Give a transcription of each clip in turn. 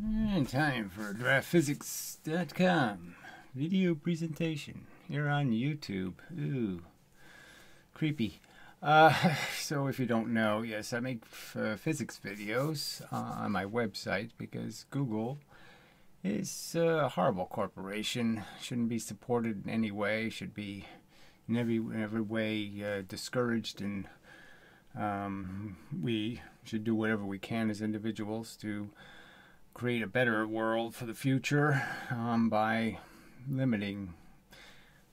And time for DraftPhysics.com video presentation here on YouTube. Ooh, creepy. So if you don't know, yes, I make physics videos on my website because Google is a horrible corporation. Shouldn't be supported in any way. Should be in every way discouraged, and we should do whatever we can as individuals to create a better world for the future by limiting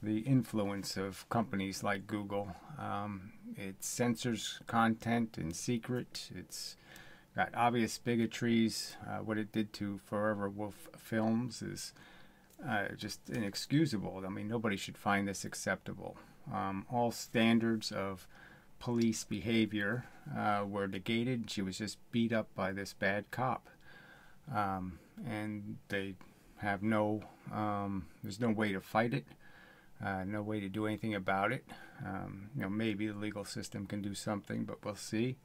the influence of companies like Google. It censors content in secret. It's got obvious bigotries. What it did to Forever Wolf Films is just inexcusable. I mean, nobody should find this acceptable. All standards of police behavior were negated. She was just beat up by this bad cop. And they have no, there's no way to fight it, no way to do anything about it. You know, maybe the legal system can do something, but we'll see.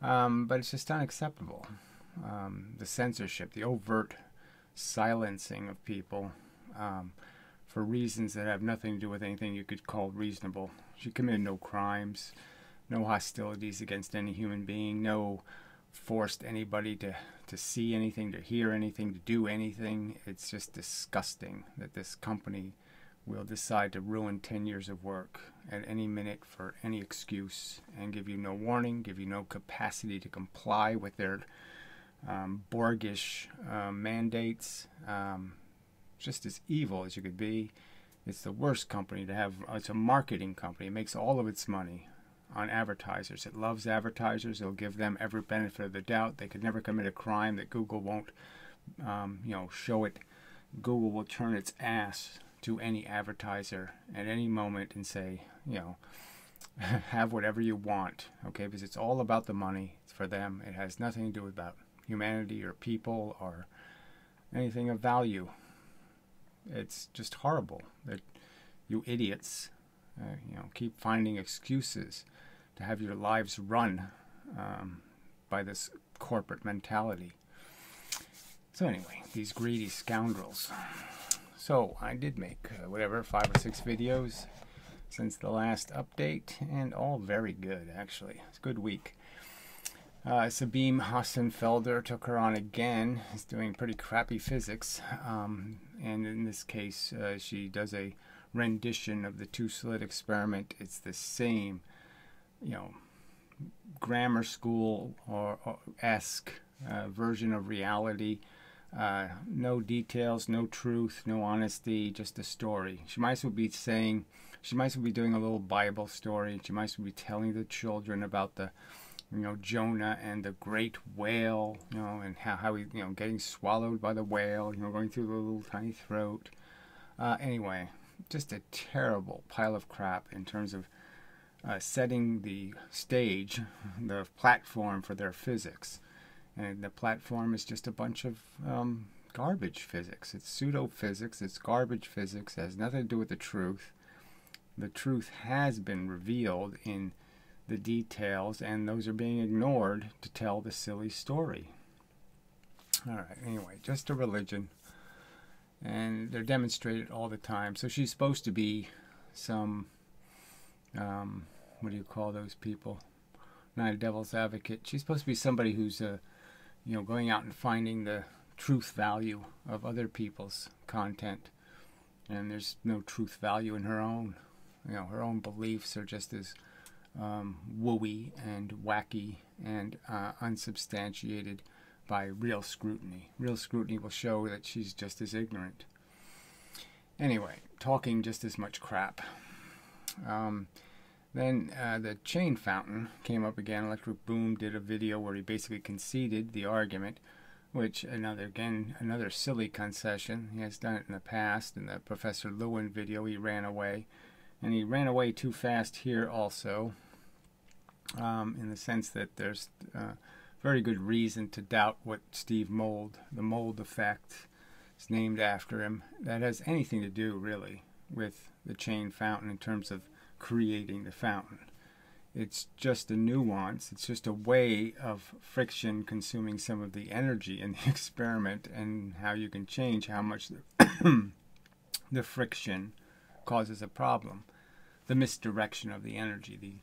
But it's just unacceptable. The censorship, the overt silencing of people for reasons that have nothing to do with anything you could call reasonable. She committed no crimes, no hostilities against any human being, no forced anybody to see anything, to hear anything, to do anything. It's just disgusting that this company will decide to ruin 10 years of work at any minute for any excuse and give you no warning, give you no capacity to comply with their Borgish mandates. Just as evil as you could be. It's the worst company to have. It's a marketing company. It makes all of its money on advertisers. It loves advertisers. It'll give them every benefit of the doubt. They could never commit a crime that Google won't, show it. Google will turn its ass to any advertiser at any moment and say, have whatever you want, okay? Because it's all about the money. It's for them. It has nothing to do about humanity or people or anything of value. It's just horrible that you idiots, keep finding excuses to have your lives run by this corporate mentality. So anyway, these greedy scoundrels. So I did make 5 or 6 videos since the last update, and all very good actually. It's a good week. Sabine Hassenfelder took her on again. Is doing pretty crappy physics, and in this case she does a rendition of the two-slit experiment. It's the same, grammar school or esque version of reality. No details, no truth, no honesty, just a story. She might as well be saying, she might as well be doing a little Bible story. She might as well be telling the children about the Jonah and the great whale, and how he, getting swallowed by the whale, going through the little tiny throat. Anyway, just a terrible pile of crap in terms of setting the stage, the platform for their physics. And the platform is just a bunch of garbage physics. It's pseudo-physics, it's garbage physics, it has nothing to do with the truth. The truth has been revealed in the details, and those are being ignored to tell the silly story. Alright, anyway, just a religion. And they're demonstrated all the time. So she's supposed to be some, what do you call those people? Not a devil's advocate. She's supposed to be somebody who's, going out and finding the truth value of other people's content. And there's no truth value in her own. Her own beliefs are just as wooey and wacky and unsubstantiated by real scrutiny. Real scrutiny will show that she's just as ignorant. Anyway, talking just as much crap. Then the chain fountain came up again. ElectroBOOM did a video where he basically conceded the argument, which another silly concession. He has done it in the past. In the Professor Lewin video, he ran away. And he ran away too fast here also, in the sense that there's very good reason to doubt what Steve Mould, the Mould effect, is named after him. That has anything to do, really, with the chain fountain in terms of creating the fountain. It's just a nuance. It's just a way of friction consuming some of the energy in the experiment, and how you can change how much the friction causes a problem. The misdirection of the energy,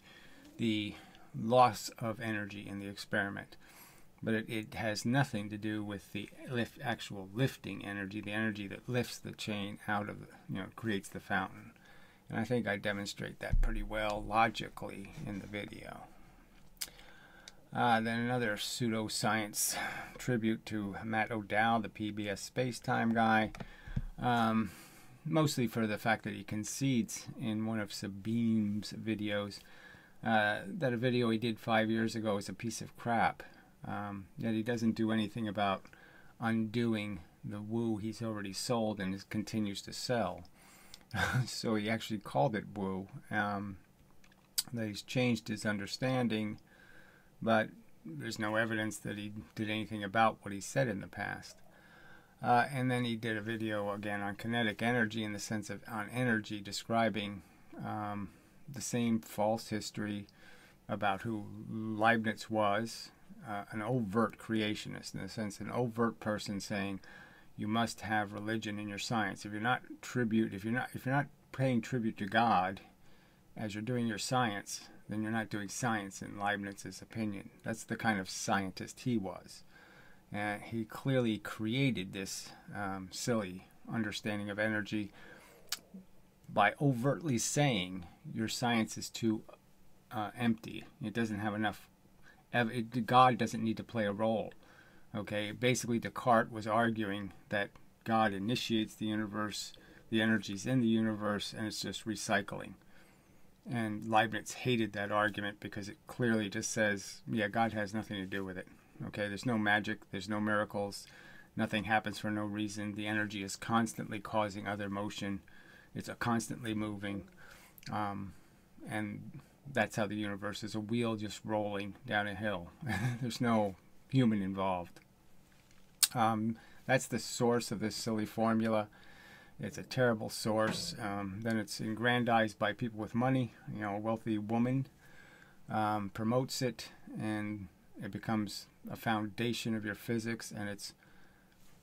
the loss of energy in the experiment. But it has nothing to do with the actual lifting energy, the energy that lifts the chain out of creates the fountain. And I think I demonstrate that pretty well logically in the video. Then another pseudoscience tribute to Matt O'Dowd, the PBS space-time guy. Mostly for the fact that he concedes in one of Sabine's videos that a video he did 5 years ago is a piece of crap. Yet he doesn't do anything about undoing the woo he's already sold and continues to sell. So he actually called it woo. That he's changed his understanding, but there's no evidence that he did anything about what he said in the past. And then he did a video again on kinetic energy, in the sense of on energy, describing the same false history about who Leibniz was, an overt creationist, in the sense an overt person saying you must have religion in your science. If you're not paying tribute to God as you're doing your science, then you're not doing science in Leibniz's opinion. That's the kind of scientist he was. And he clearly created this silly understanding of energy by overtly saying your science is too empty. It doesn't have enough. God doesn't need to play a role. Okay, basically Descartes was arguing that God initiates the universe, the energies in the universe, and it's just recycling. And Leibniz hated that argument because it clearly just says, yeah, God has nothing to do with it. Okay, there's no magic, there's no miracles, nothing happens for no reason. The energy is constantly causing other motion. It's constantly moving. And that's how the universe is, a wheel just rolling down a hill. There's no human involved. That's the source of this silly formula. It's a terrible source. Then it's aggrandized by people with money. A wealthy woman promotes it, and it becomes a foundation of your physics, and it's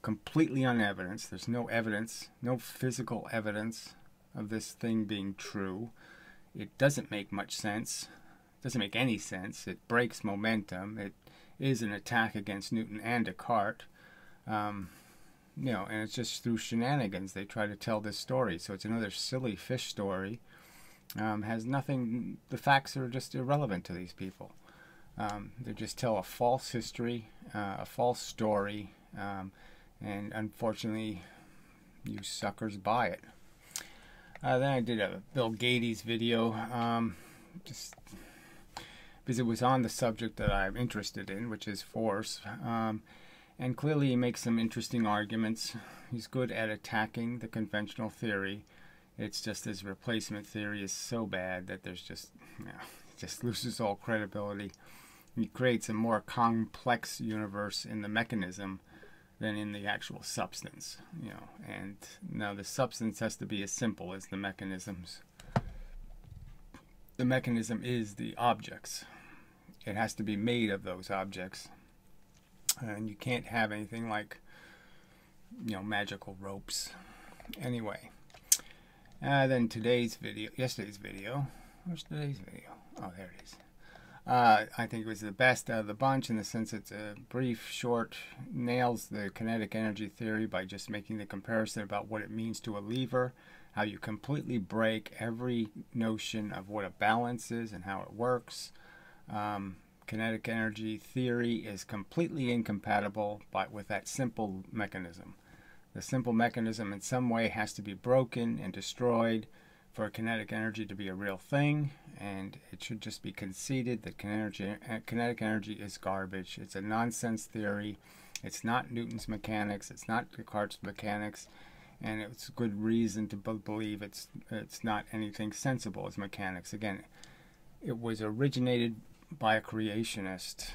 completely unevidenced. There's no evidence, no physical evidence of this thing being true. It doesn't make much sense. It doesn't make any sense. It breaks momentum. It is an attack against Newton and Descartes. And it's just through shenanigans they try to tell this story. So it's another silly fish story. Has nothing. The facts are just irrelevant to these people. They just tell a false history, a false story, and unfortunately, you suckers buy it. Then I did a Bill Gates video, just because it was on the subject that I'm interested in, which is force. And clearly he makes some interesting arguments. He's good at attacking the conventional theory. It's just his replacement theory is so bad that there's just, it just loses all credibility. He creates a more complex universe in the mechanism than in the actual substance, and now the substance has to be as simple as the mechanisms. The mechanism is the objects. It has to be made of those objects, and you can't have anything like, magical ropes. Anyway, then yesterday's video, where's today's video? Oh, there it is. I think it was the best out of the bunch, in the sense it's a brief, short, nails the kinetic energy theory by just making the comparison about what it means to a lever, how you completely break every notion of what a balance is and how it works. Kinetic energy theory is completely incompatible with that simple mechanism. The simple mechanism in some way has to be broken and destroyed for kinetic energy to be a real thing, and it should just be conceded that kinetic energy is garbage. It's a nonsense theory. It's not Newton's mechanics. It's not Descartes' mechanics, and it's good reason to believe it's not anything sensible as mechanics. Again, it was originated by a creationist,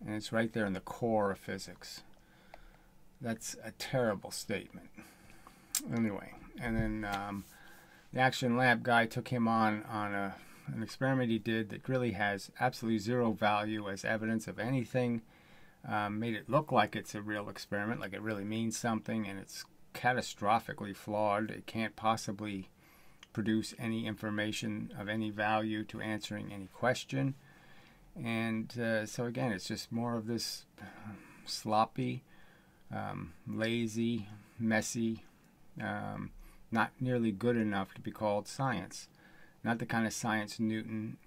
and it's right there in the core of physics. That's a terrible statement. Anyway, and then the Action Lab guy took him on a an experiment he did that really has absolutely zero value as evidence of anything. Made it look like it's a real experiment, like it really means something, and it's catastrophically flawed. It can't possibly produce any information of any value to answering any question. And so again, it's just more of this sloppy, lazy, messy, not nearly good enough to be called science. Not the kind of science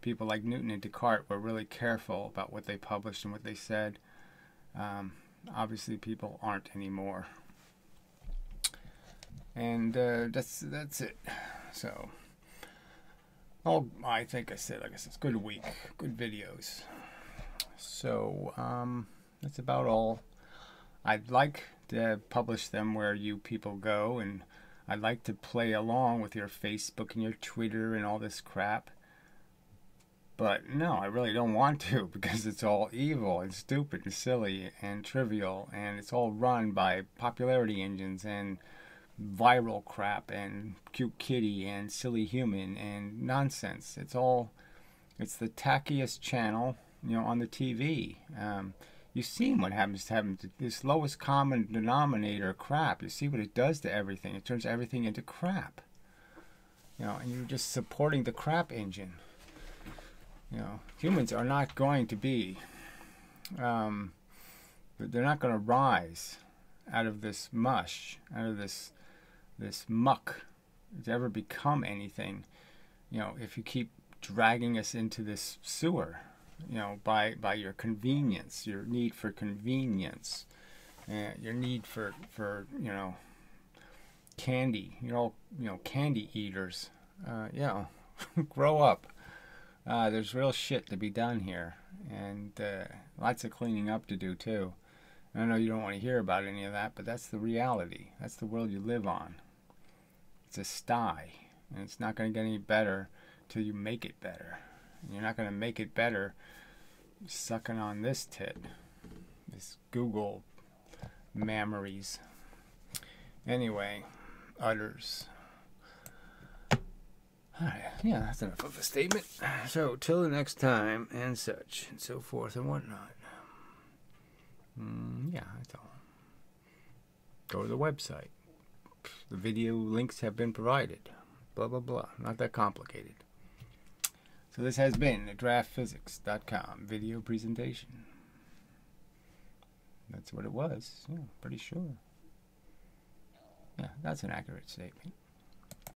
people like Newton and Descartes were really careful about what they published and what they said. Obviously people aren't anymore. And that's it. So, I think I said, like I said, it's a good week, good videos. So, that's about all. I'd like to publish them where you people go, and I'd like to play along with your Facebook and your Twitter and all this crap. But no, I really don't want to, because it's all evil and stupid and silly and trivial, and it's all run by popularity engines and viral crap and cute kitty and silly human and nonsense. It's the tackiest channel, on the TV. You've seen what happens to this lowest common denominator crap. You see what it does to everything. It turns everything into crap. And you're just supporting the crap engine. Humans are not going to be, they're not going to rise out of this mush, out of this muck, to ever become anything, if you keep dragging us into this sewer, by your convenience, your need for convenience, your need for candy. You're all, candy eaters. Grow up. There's real shit to be done here, and lots of cleaning up to do too. I know you don't want to hear about any of that, but that's the reality. That's the world you live on. It's a sty, and it's not going to get any better till you make it better. And you're not going to make it better sucking on this tit, this Google memories. Anyway, udders. Yeah, that's enough of a statement. So, till the next time, and such, and so forth, and whatnot. Yeah, that's all. Go to the website. The video links have been provided. Blah, blah, blah. Not that complicated. So this has been a DraftPhysics.com video presentation. That's what it was. Yeah, pretty sure. Yeah, that's an accurate statement.